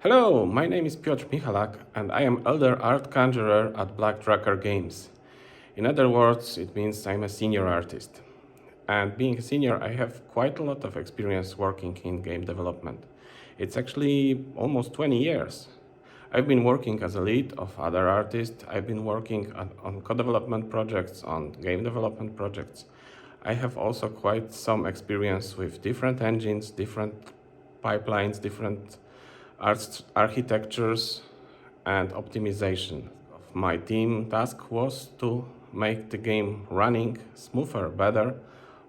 Hello, my name is Piotr Michalak and I am Elder Art Conjurer at Black Drakkar Games. In other words, it means I'm a senior artist. And being a senior, I have quite a lot of experience working in game development. It's actually almost 20 years. I've been working as a lead of other artists. I've been working on co-development projects, on game development projects. I have also quite some experience with different engines, different pipelines, different architectures and optimization. My team task was to make the game running smoother, better,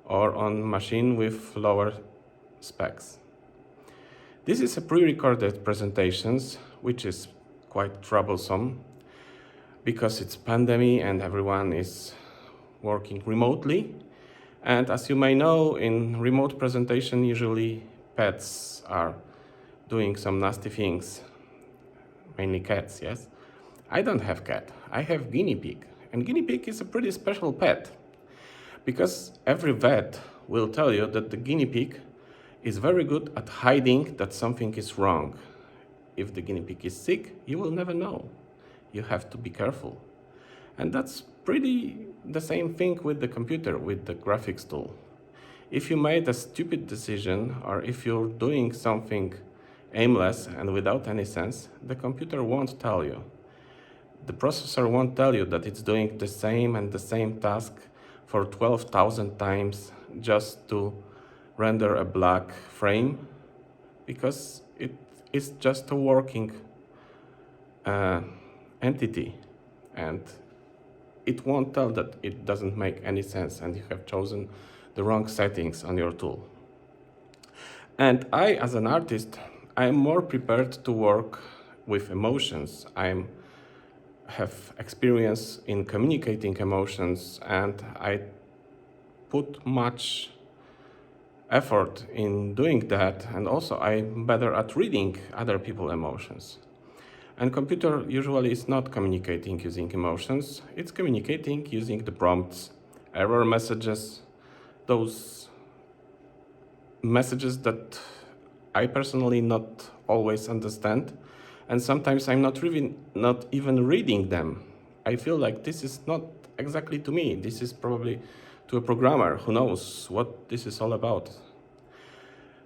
or on machine with lower specs. This is a pre-recorded presentations, which is quite troublesome because it's pandemic and everyone is working remotely. And as you may know, in remote presentation, usually pets are doing some nasty things, mainly cats, yes? I don't have cat, I have guinea pig. And guinea pig is a pretty special pet because every vet will tell you that the guinea pig is very good at hiding that something is wrong. If the guinea pig is sick, you will never know. You have to be careful. And that's pretty the same thing with the computer, with the graphics tool. If you made a stupid decision or if you're doing something aimless and without any sense, the computer won't tell you. The processor won't tell you that it's doing the same and the same task for 12,000 times just to render a black frame, because it is just a working entity, and it won't tell that it doesn't make any sense and you have chosen the wrong settings on your tool. And I, as an artist, I'm more prepared to work with emotions. I have experience in communicating emotions and I put much effort in doing that, and also I'm better at reading other people's emotions. And computer usually is not communicating using emotions, it's communicating using the prompts, error messages, those messages that I personally not always understand, and sometimes I'm not even reading them. I feel like this is not exactly to me. This is probably to a programmer who knows what this is all about.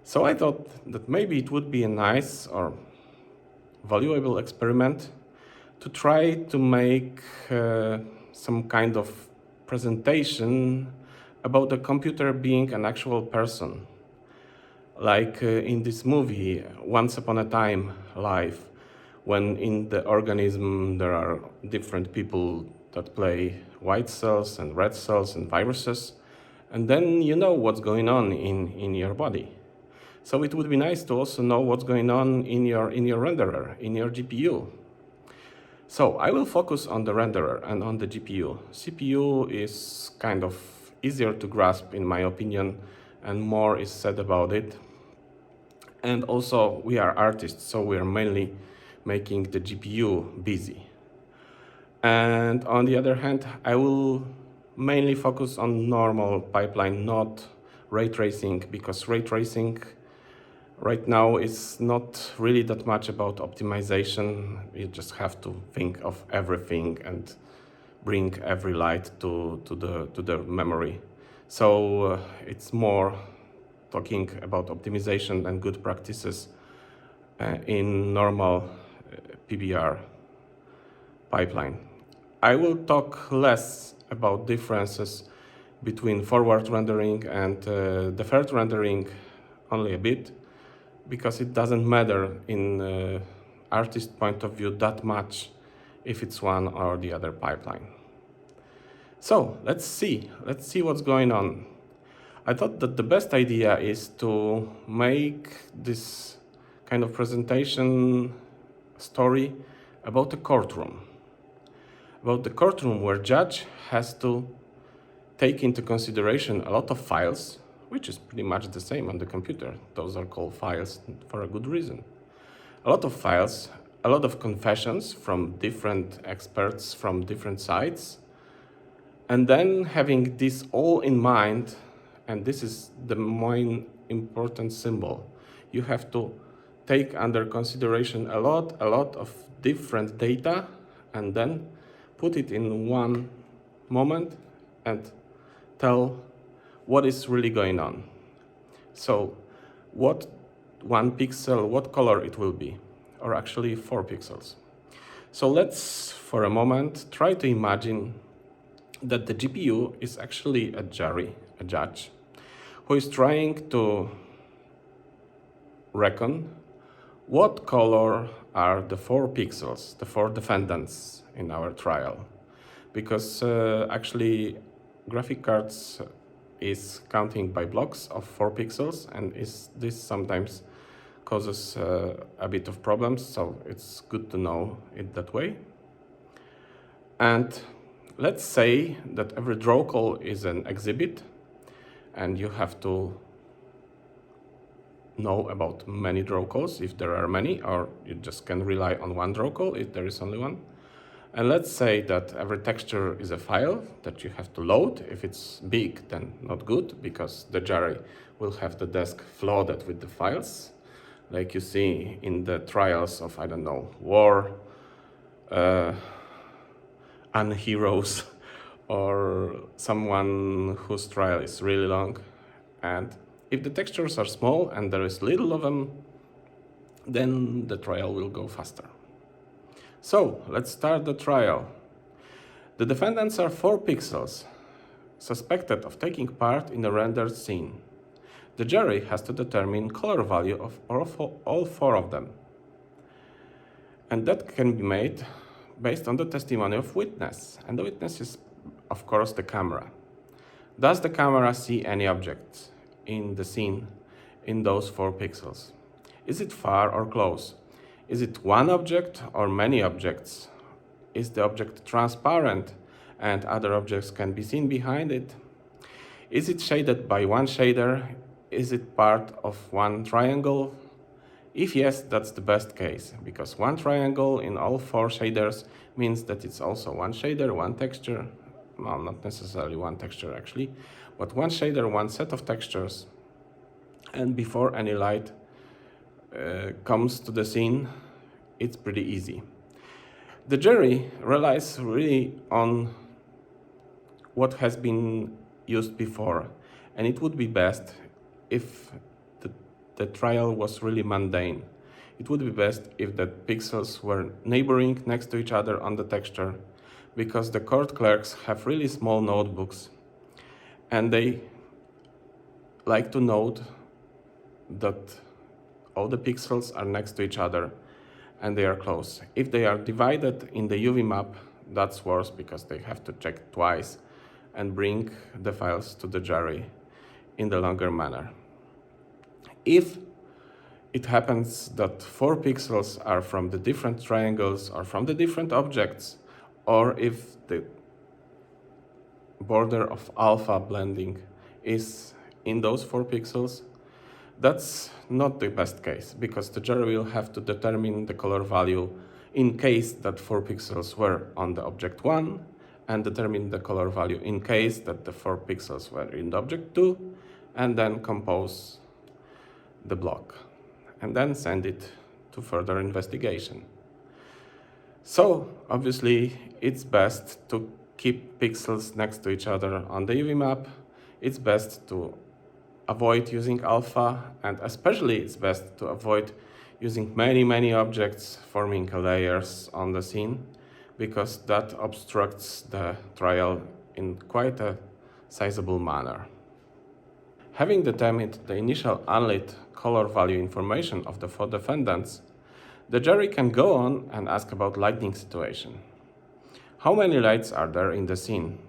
So I thought that maybe it would be a nice or valuable experiment to try to make some kind of presentation about the computer being an actual person. Like in this movie, Once Upon a Time Live, when in the organism there are different people that play white cells and red cells and viruses, and then you know what's going on in your body. So it would be nice to also know what's going on in your renderer, in your GPU. So I will focus on the renderer and on the GPU. CPU is kind of easier to grasp in my opinion, and more is said about it. And also we are artists, so we are mainly making the GPU busy. And on the other hand, I will mainly focus on normal pipeline, not ray tracing, because ray tracing right now is not really that much about optimization. You just have to think of everything and bring every light to the memory. So it's more talking about optimization and good practices in normal PBR pipeline. I will talk less about differences between forward rendering and deferred rendering, only a bit, because it doesn't matter in artist point of view that much if it's one or the other pipeline. So let's see what's going on. I thought that the best idea is to make this kind of presentation story about the courtroom. About the courtroom where judge has to take into consideration a lot of files, which is pretty much the same on the computer. Those are called files for a good reason. A lot of files, a lot of confessions from different experts from different sides, and then having this all in mind, and this is the main important symbol. You have to take under consideration a lot of different data and then put it in one moment and tell what is really going on. So what one pixel, what color it will be, or actually 4 pixels. So let's, for a moment, try to imagine that the GPU is actually a jury, a judge, who is trying to reckon what color are the 4 pixels, the 4 defendants in our trial. Because actually graphic cards is counting by blocks of 4 pixels, and this sometimes causes a bit of problems, so it's good to know it that way. And let's say that every draw call is an exhibit, and you have to know about many draw calls if there are many, or you just can rely on one draw call if there is only one. And let's say that every texture is a file that you have to load. If it's big, then not good, because the jury will have the desk flooded with the files, like you see in the trials of, I don't know, war, unheroes, or someone whose trial is really long. And if the textures are small and there is little of them, then the trial will go faster. So let's start the trial. The defendants are 4 pixels, suspected of taking part in a rendered scene. The jury has to determine color value of all 4 of them. And that can be made based on the testimony of witness. And the witness is, of course, the camera. Does the camera see any objects in the scene in those 4 pixels? Is it far or close? Is it one object or many objects? Is the object transparent and other objects can be seen behind it? Is it shaded by one shader? Is it part of one triangle? If yes, that's the best case, because one triangle in all 4 shaders means that it's also one shader, one texture. Well, not necessarily one texture actually, but one shader, one set of textures. And before any light comes to the scene, it's pretty easy. The jury relies really on what has been used before, and it would be best if the trial was really mundane. It would be best if the pixels were neighboring next to each other on the texture, because the court clerks have really small notebooks, and they like to note that all the pixels are next to each other and they are close. If they are divided in the UV map, that's worse, because they have to check twice and bring the files to the jury in the longer manner. If it happens that 4 pixels are from the different triangles or from the different objects, or if the border of alpha blending is in those 4 pixels, that's not the best case, because the jury will have to determine the color value in case that 4 pixels were on the object 1, and determine the color value in case that the 4 pixels were in the object 2, and then compose the block, and then send it to further investigation. So, obviously, it's best to keep pixels next to each other on the UV map. It's best to avoid using alpha, and especially it's best to avoid using many objects forming layers on the scene, because that obstructs the trial in quite a sizable manner. Having determined the initial unlit color value information of the 4 defendants, the jury can go on and ask about lighting situation. How many lights are there in the scene?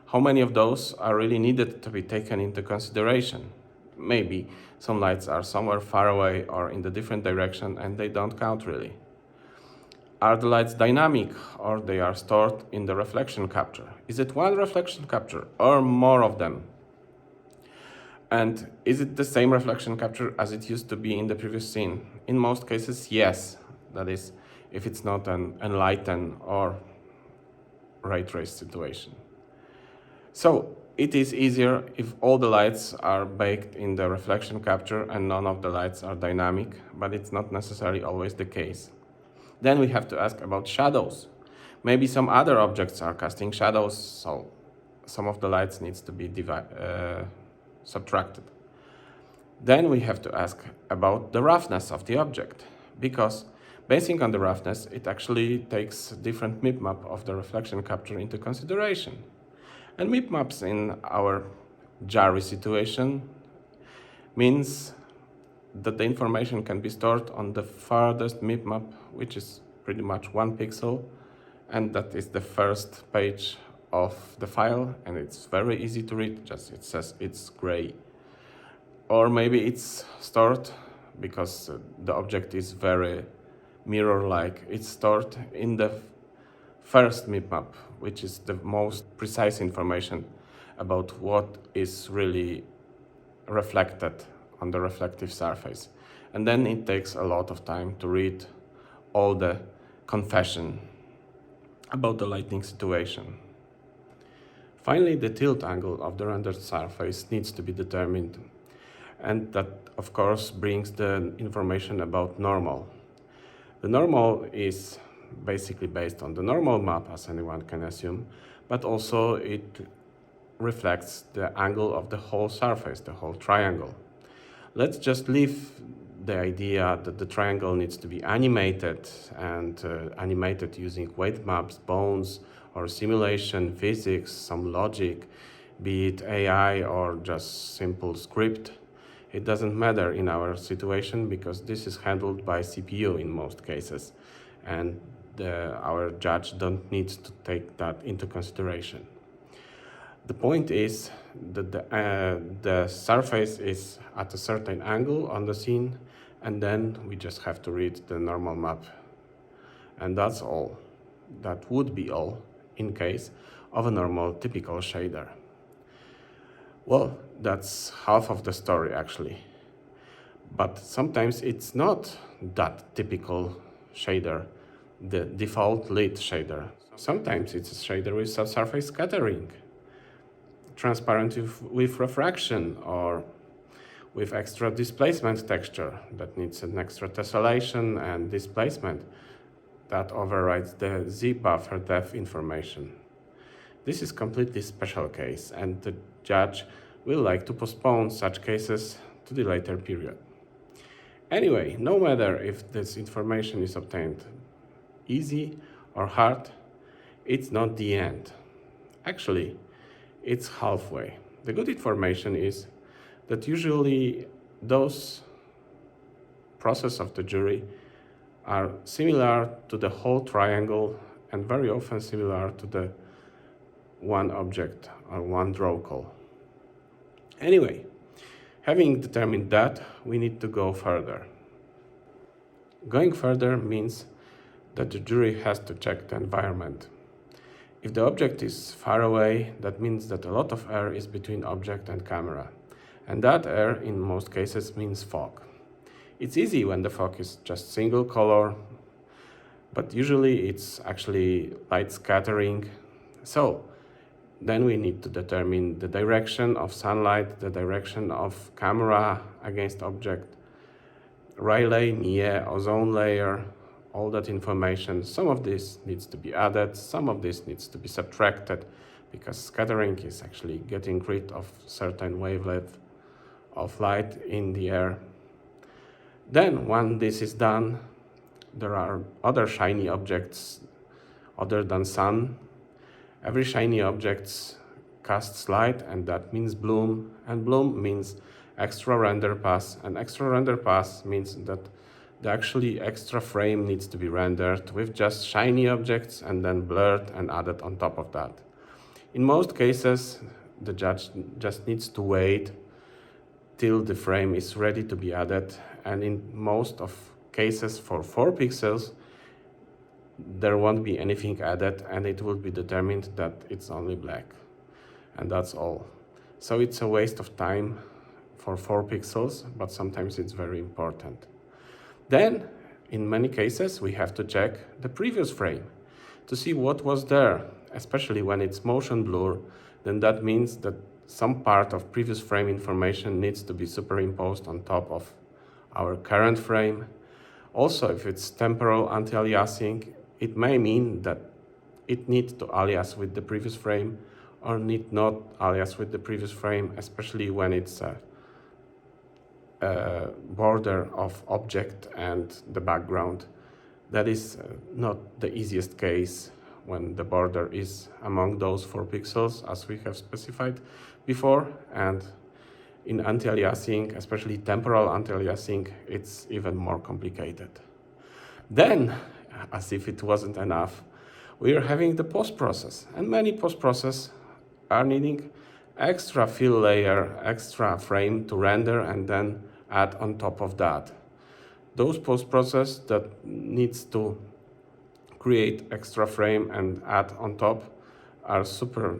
How many of those are really needed to be taken into consideration? Maybe some lights are somewhere far away or in the different direction and they don't count really. Are the lights dynamic, or they are stored in the reflection capture? Is it one reflection capture or more of them? And is it the same reflection capture as it used to be in the previous scene? In most cases, yes. That is, if it's not an enlighten or ray trace situation. So it is easier if all the lights are baked in the reflection capture and none of the lights are dynamic, but it's not necessarily always the case. Then we have to ask about shadows. Maybe some other objects are casting shadows, so some of the lights needs to be subtracted. Then we have to ask about the roughness of the object, because basing on the roughness, it actually takes different MIP map of the reflection capture into consideration. And MIP maps in our JARI situation means that the information can be stored on the farthest MIP map, which is pretty much 1 pixel, and that is the first page of the file, and it's very easy to read, just it says it's gray. Or maybe it's stored because the object is very mirror-like. It's stored in the first MIP map, which is the most precise information about what is really reflected on the reflective surface. And then it takes a lot of time to read all the confession about the lighting situation. Finally, the tilt angle of the rendered surface needs to be determined. And that, of course, brings the information about normal. The normal is basically based on the normal map, as anyone can assume, but also it reflects the angle of the whole surface, the whole triangle. Let's just leave the idea that the triangle needs to be animated and animated using weight maps, bones, or simulation, physics, some logic, be it AI or just simple script. It doesn't matter in our situation because this is handled by CPU in most cases, and our judge don't need to take that into consideration. The point is that the surface is at a certain angle on the scene, and then we just have to read the normal map. And that's all. That would be all in case of a normal typical shader. Well, that's half of the story actually. But sometimes it's not that typical shader, the default lit shader. Sometimes it's a shader with subsurface scattering, transparent with refraction, or with extra displacement texture that needs an extra tessellation and displacement that overrides the Z buffer depth information. This is completely special case, and the judge will like to postpone such cases to the later period. Anyway, no matter if this information is obtained easy or hard, it's not the end. Actually, it's halfway. The good information is that usually those processes of the jury are similar to the whole triangle and very often similar to the one object or one draw call. Anyway, having determined that, we need to go further. Going further means that the jury has to check the environment. If the object is far away, that means that a lot of air is between object and camera. And that air, in most cases, means fog. It's easy when the fog is just single color, but usually it's actually light scattering. So then we need to determine the direction of sunlight, the direction of camera against object, Rayleigh, Mie, ozone layer, all that information. Some of this needs to be added, some of this needs to be subtracted, because scattering is actually getting rid of certain wavelength of light in the air. Then, when this is done, there are other shiny objects other than sun. Every shiny object casts light, and that means bloom, and bloom means extra render pass, and extra render pass means that the actually extra frame needs to be rendered with just shiny objects and then blurred and added on top of that. In most cases, the judge just needs to wait till the frame is ready to be added, and in most of cases for 4 pixels, there won't be anything added, and it will be determined that it's only black. And that's all. So it's a waste of time for 4 pixels, but sometimes it's very important. Then, in many cases, we have to check the previous frame to see what was there, especially when it's motion blur. Then that means that some part of previous frame information needs to be superimposed on top of our current frame. Also, if it's temporal anti-aliasing, it may mean that it needs to alias with the previous frame or need not alias with the previous frame, especially when it's a border of object and the background. That is not the easiest case when the border is among those 4 pixels as we have specified before, and in anti-aliasing, especially temporal anti-aliasing, it's even more complicated. Then, as if it wasn't enough, we are having the post-process, and many post-process are needing extra fill layer, extra frame to render and then add on top of that. Those post-process that needs to create extra frame and add on top are super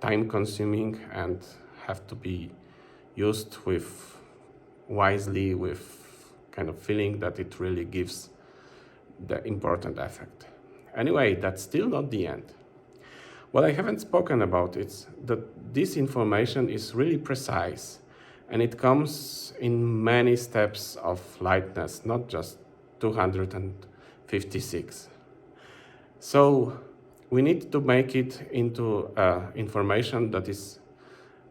time-consuming and have to be used with wisely, with kind of feeling that it really gives the important effect. Anyway, that's still not the end. What I haven't spoken about is that this information is really precise, and it comes in many steps of lightness, not just 256. So we need to make it into information that is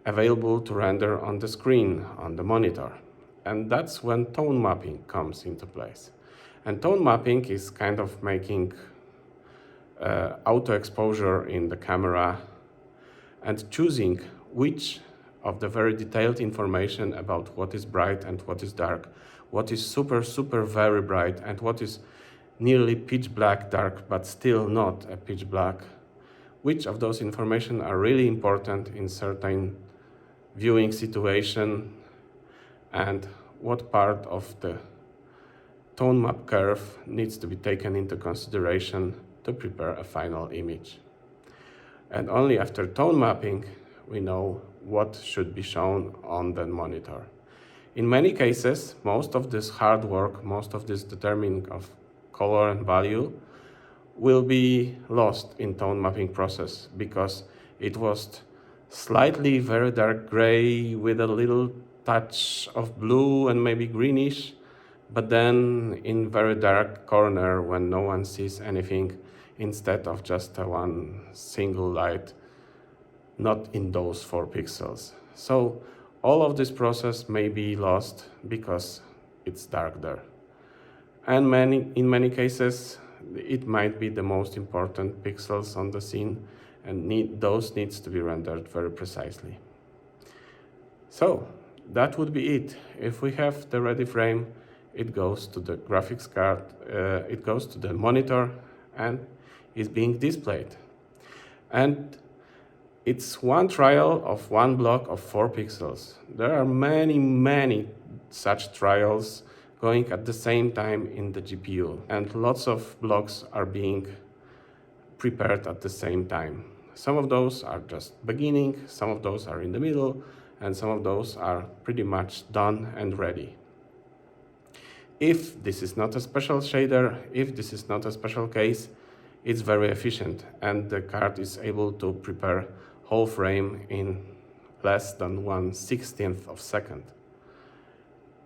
available to render on the screen, on the monitor. And that's when tone mapping comes into place. And tone mapping is kind of making auto exposure in the camera and choosing which of the very detailed information about what is bright and what is dark, what is super very bright and what is nearly pitch black dark but still not a pitch black, which of those information are really important in certain viewing situation, and what part of the tone map curve needs to be taken into consideration to prepare a final image. And only after tone mapping, we know what should be shown on the monitor. In many cases, most of this hard work, most of this determining of color and value will be lost in tone mapping process because it was slightly very dark gray with a little touch of blue and maybe greenish, but then in very dark corner when no one sees anything, instead of just one single light, not in those 4 pixels. So all of this process may be lost because it's dark there. And in many cases, it might be the most important pixels on the scene, and those needs to be rendered very precisely. So that would be it. If we have the ready frame, it goes to the graphics card, it goes to the monitor, and is being displayed. And it's one trial of one block of 4 pixels. There are many such trials going at the same time in the GPU, and lots of blocks are being prepared at the same time. Some of those are just beginning, some of those are in the middle, and some of those are pretty much done and ready. If this is not a special shader, if this is not a special case, it's very efficient, and the card is able to prepare whole frame in less than 1/16th of a second.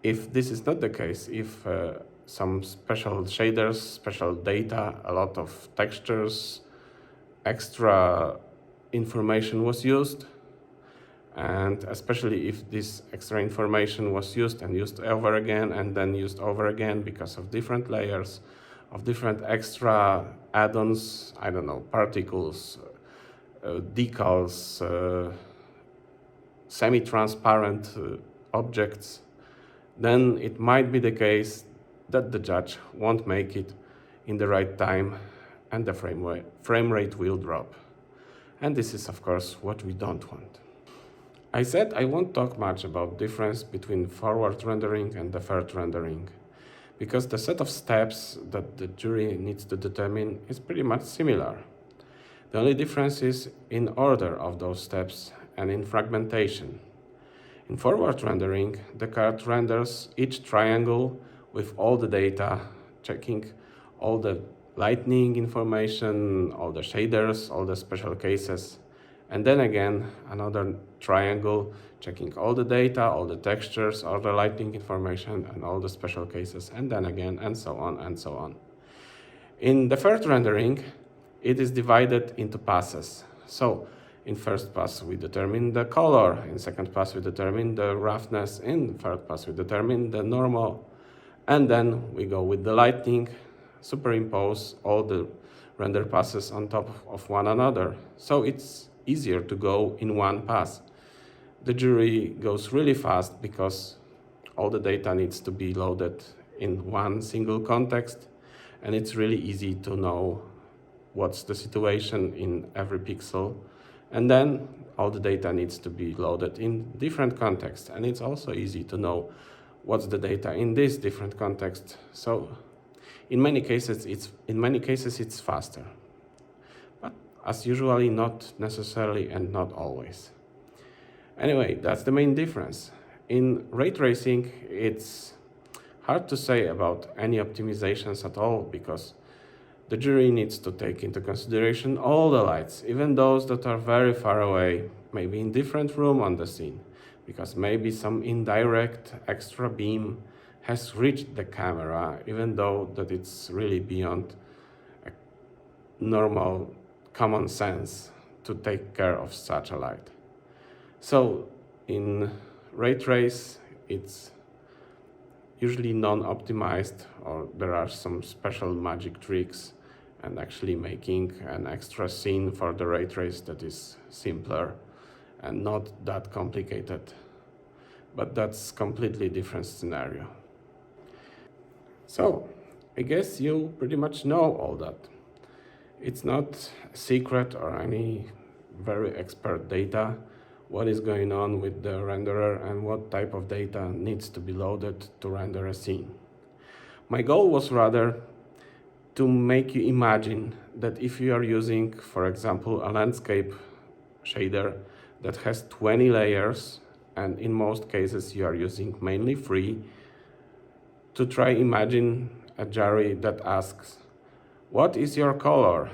If this is not the case, if some special shaders, special data, a lot of textures, extra information was used, and especially if this extra information was used and used over again and then used over again because of different layers, of different extra add-ons, I don't know, particles, decals, semi-transparent objects, then it might be the case that the judge won't make it in the right time and the frame rate will drop. And this is, of course, what we don't want. I said I won't talk much about difference between forward rendering and deferred rendering, because the set of steps that the jury needs to determine is pretty much similar. The only difference is in order of those steps and in fragmentation. In forward rendering, the card renders each triangle with all the data, checking all the lighting information, all the shaders, all the special cases, and then again another triangle, checking all the data, all the textures, all the lighting information, and all the special cases, and then again, and so on and so on. In the third rendering, it is divided into passes. So in first pass, we determine the color. In second pass, we determine the roughness. In third pass, we determine the normal. And then we go with the lighting, superimpose all the render passes on top of one another. So it's easier to go in one pass. The jury goes really fast because all the data needs to be loaded in one single context, and it's really easy to know what's the situation in every pixel. And then all the data needs to be loaded in different contexts, and it's also easy to know what's the data in this different context. So in many cases it's faster, but as usually not necessarily and not always. Anyway, that's the main difference. In ray tracing, it's hard to say about any optimizations at all because the jury needs to take into consideration all the lights, even those that are very far away, maybe in different room on the scene, because maybe some indirect extra beam has reached the camera, even though that it's really beyond a normal common sense to take care of such a light. So in ray trace, it's usually non-optimized, or there are some special magic tricks and actually making an extra scene for the ray trace that is simpler and not that complicated. But that's completely different scenario. So I guess you pretty much know all that. It's not a secret or any very expert data what is going on with the renderer and what type of data needs to be loaded to render a scene. My goal was rather to make you imagine that if you are using, for example, a landscape shader that has 20 layers, and in most cases you are using mainly 3, to try imagine a jury that asks, "What is your color?"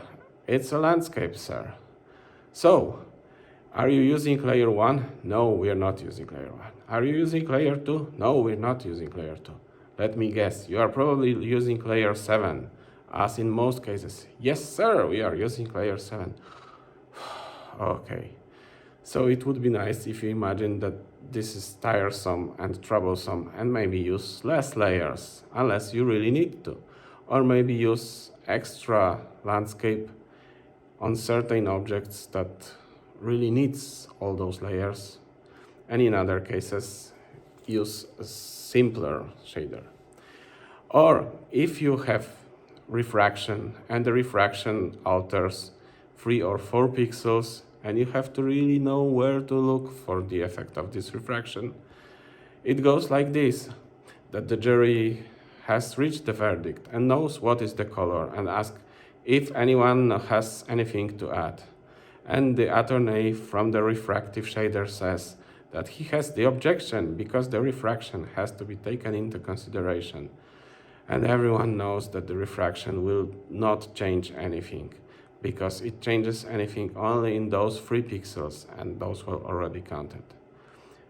"It's a landscape, sir." "So, are you using layer 1? "No, we are not using layer 1. "Are you using layer 2? "No, we're not using layer 2. "Let me guess, you are probably using layer 7, as in most cases." "Yes, sir, we are using layer 7. Okay, so it would be nice if you imagine that this is tiresome and troublesome and maybe use less layers, unless you really need to. Or maybe use extra landscape on certain objects that really needs all those layers, and in other cases use a simpler shader. Or if you have refraction and the refraction alters 3 or 4 pixels and you have to really know where to look for the effect of this refraction, it goes like this, that the jury has reached the verdict and knows what is the color and asks if anyone has anything to add. And the attorney from the refractive shader says that he has the objection because the refraction has to be taken into consideration. And everyone knows that the refraction will not change anything because it changes anything only in those 3 pixels, and those were already counted.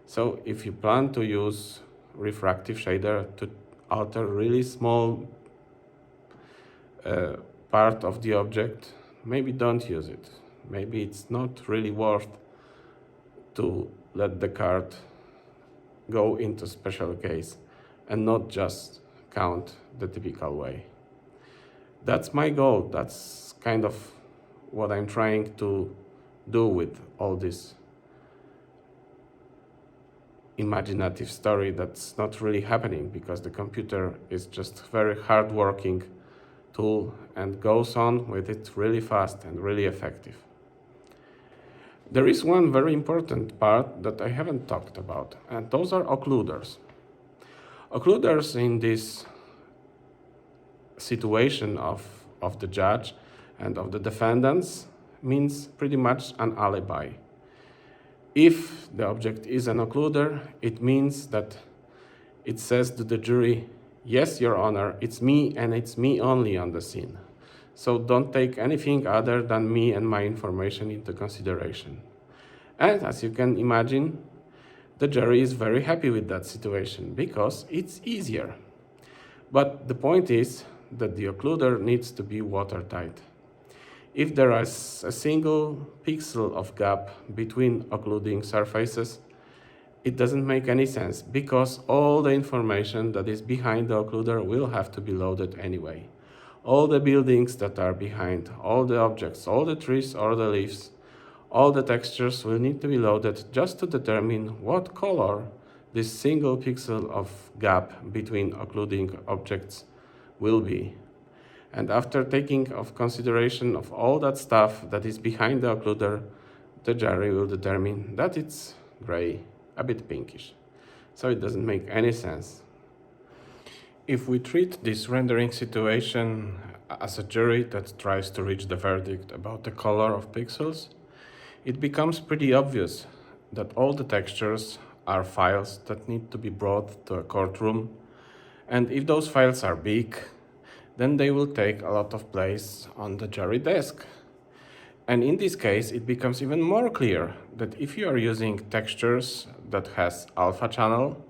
So if you plan to use refractive shader to alter really small part of the object, maybe don't use it. Maybe it's not really worth to let the card go into special case and not just count the typical way. That's my goal. That's kind of what I'm trying to do with all this imaginative story that's not really happening because the computer is just very hard-working tool and goes on with it really fast and really effective. There is one very important part that I haven't talked about, and those are occluders. Occluders in this situation of the judge and of the defendants means pretty much an alibi. If the object is an occluder, it means that it says to the jury, "Yes, Your Honor, it's me and it's me only on the scene. So don't take anything other than me and my information into consideration." And as you can imagine, the jury is very happy with that situation because it's easier. But the point is that the occluder needs to be watertight. If there is a single pixel of gap between occluding surfaces, it doesn't make any sense because all the information that is behind the occluder will have to be loaded anyway. All the buildings that are behind, all the objects, all the trees or the leaves, all the textures will need to be loaded just to determine what color this single pixel of gap between occluding objects will be. And after taking of consideration of all that stuff that is behind the occluder, the jury will determine that it's gray, a bit pinkish. So it doesn't make any sense. If we treat this rendering situation as a jury that tries to reach the verdict about the color of pixels, it becomes pretty obvious that all the textures are files that need to be brought to a courtroom, and if those files are big, then they will take a lot of place on the jury desk. And in this case, it becomes even more clear that if you are using textures that has alpha channel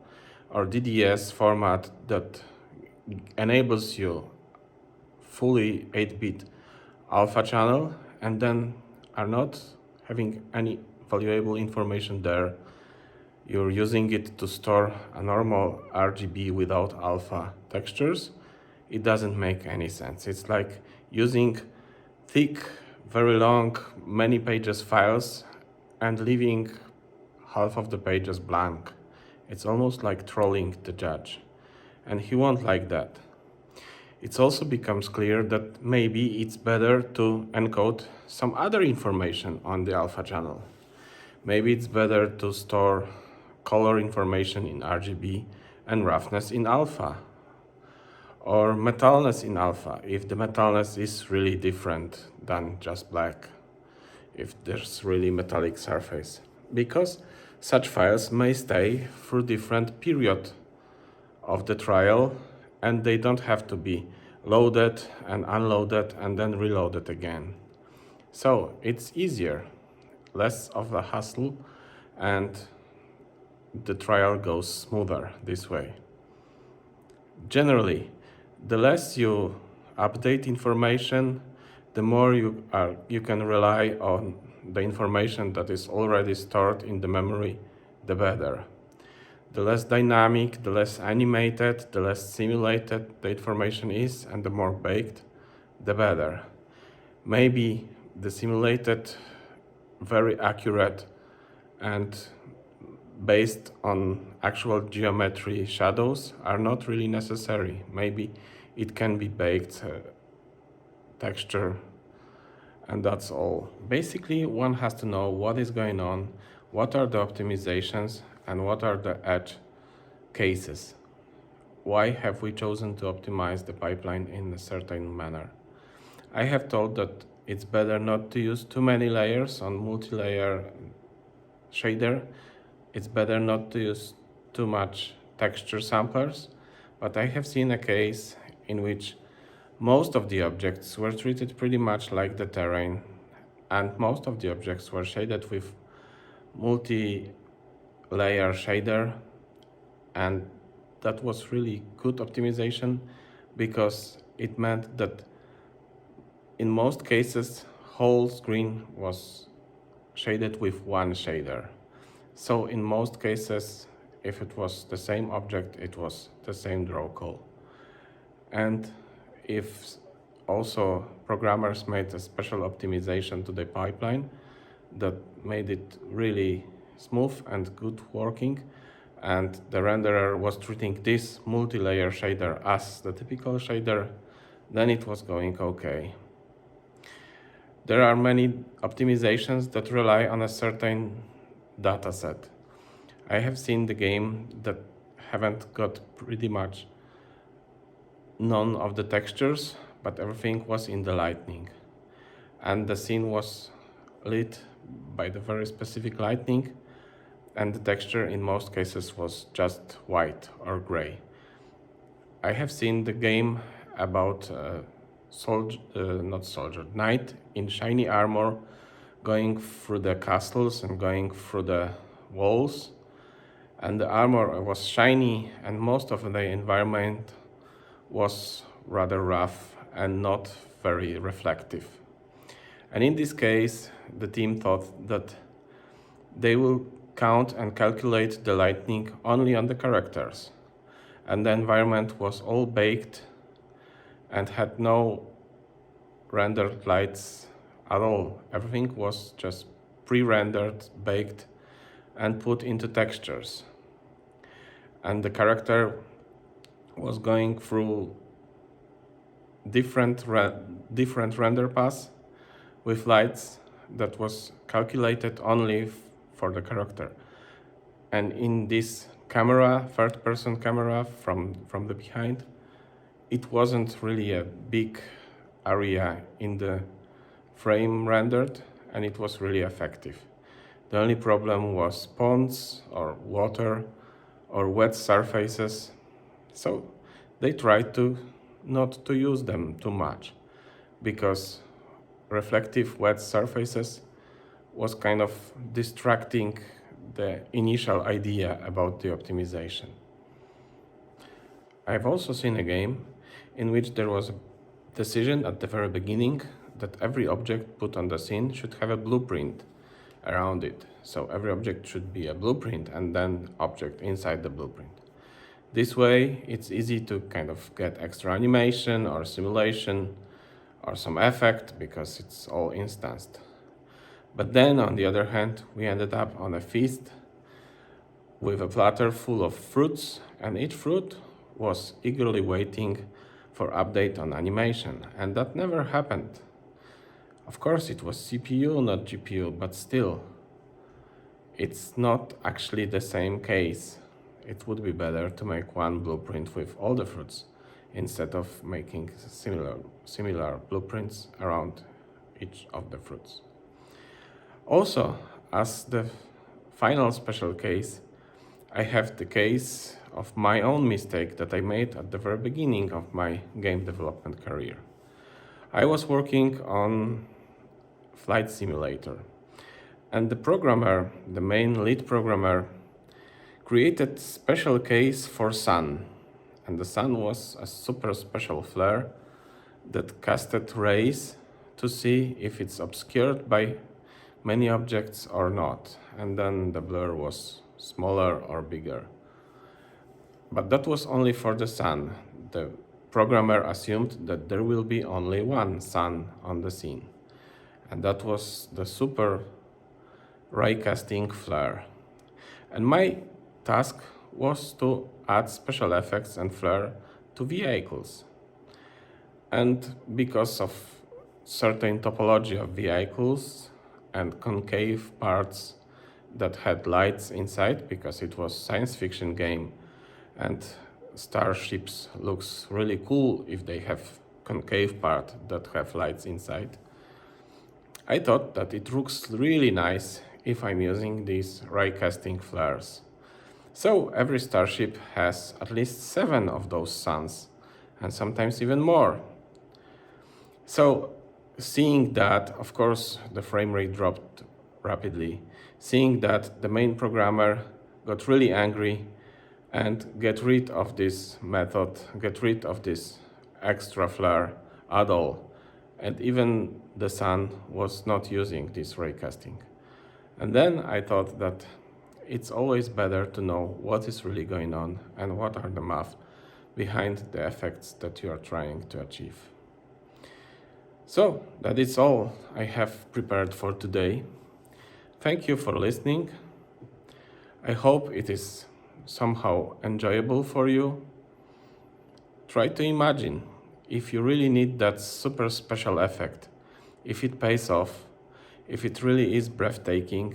or DDS format that enables you fully 8-bit alpha channel and then are not having any valuable information there, you're using it to store a normal RGB without alpha textures, it doesn't make any sense. It's like using thick, very long, many pages files and leaving half of the pages blank. It's almost like trolling the judge, and he won't like that. It also becomes clear that maybe it's better to encode some other information on the alpha channel. Maybe it's better to store color information in RGB and roughness in alpha, or metalness in alpha, if the metalness is really different than just black, if there's really metallic surface, because such files may stay through different period of the trial and they don't have to be loaded and unloaded and then reloaded again. So it's easier, less of a hassle, and the trial goes smoother this way. Generally, the less you update information, the more you can rely on the information that is already stored in the memory, the better. The less dynamic, the less animated, the less simulated the information is, and the more baked, the better. Maybe the simulated, very accurate and based on actual geometry shadows are not really necessary. Maybe it can be baked texture, and that's all. Basically, one has to know what is going on, what are the optimizations, and what are the edge cases. Why have we chosen to optimize the pipeline in a certain manner? I have told that it's better not to use too many layers on multi-layer shader. It's better not to use too much texture samplers, but I have seen a case in which most of the objects were treated pretty much like the terrain, and most of the objects were shaded with multi-layer shader, and that was really good optimization because it meant that in most cases whole screen was shaded with one shader. So in most cases, if it was the same object, it was the same draw call. And if also programmers made a special optimization to the pipeline that made it really smooth and good working, and the renderer was treating this multi-layer shader as the typical shader, then it was going okay. There are many optimizations that rely on a certain dataset. I have seen the game that haven't got pretty much none of the textures, but everything was in the lightning. And the scene was lit by the very specific lighting, and the texture in most cases was just white or gray. I have seen the game about knight in shiny armor going through the castles and going through the walls, and the armor was shiny, and most of the environment was rather rough and not very reflective. And in this case, the team thought that they will count and calculate the lighting only on the characters, and the environment was all baked and had no rendered lights at all. Everything was just pre-rendered, baked, and put into textures. And the character was going through different render paths with lights that was calculated only for the character. And in this camera, third-person camera from the behind, it wasn't really a big area in the frame rendered, and it was really effective. The only problem was ponds or water or wet surfaces, so they tried to not to use them too much, because reflective wet surfaces was kind of distracting the initial idea about the optimization. I've also seen a game in which there was a decision at the very beginning that every object put on the scene should have a blueprint around it. So every object should be a blueprint and then object inside the blueprint. This way, it's easy to kind of get extra animation or simulation or some effect because it's all instanced. But then, on the other hand, we ended up on a feast with a platter full of fruits, and each fruit was eagerly waiting for update on animation, and that never happened. Of course, it was CPU, not GPU, but still, it's not actually the same case. It would be better to make one blueprint with all the fruits instead of making similar blueprints around each of the fruits. Also, as the final special case, I have the case of my own mistake that I made at the very beginning of my game development career. I was working on flight simulator, and the programmer, the main lead programmer, created special case for sun, and the sun was a super special flare that casted rays to see if it's obscured by many objects or not, and then the blur was smaller or bigger. But that was only for the sun. The programmer assumed that there will be only one sun on the scene, and that was the super ray casting flare. And my task was to add special effects and flare to vehicles. And because of certain topology of vehicles and concave parts that had lights inside, because it was science fiction game and starships looks really cool if they have concave part that have lights inside, I thought that it looks really nice if I'm using these ray casting flares. So every starship has at least 7 of those suns, and sometimes even more. So seeing that, of course, the frame rate dropped rapidly. Seeing that, the main programmer got really angry and get rid of this method, get rid of this extra flare at all. And even the sun was not using this ray casting. And then I thought that it's always better to know what is really going on and what are the math behind the effects that you are trying to achieve. So that is all I have prepared for today. Thank you for listening. I hope it is somehow enjoyable for you. Try to imagine if you really need that super special effect, if it pays off, if it really is breathtaking.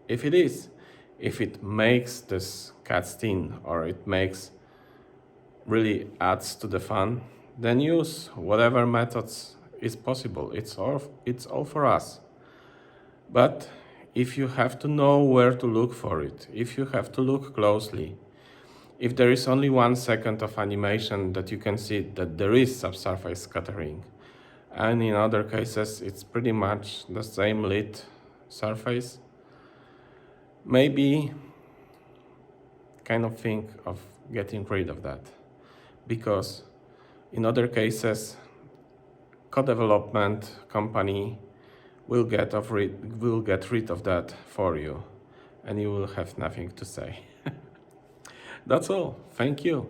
If it is, if it makes this cutscene or it really adds to the fun, then use whatever methods is possible. It's all for us. But if you have to know where to look for it, if you have to look closely, if there is only 1 second of animation that you can see that there is subsurface scattering, and in other cases it's pretty much the same lit surface, maybe kind of think of getting rid of that, because in other cases, co-development company will get rid of that for you, and you will have nothing to say. That's all. Thank you.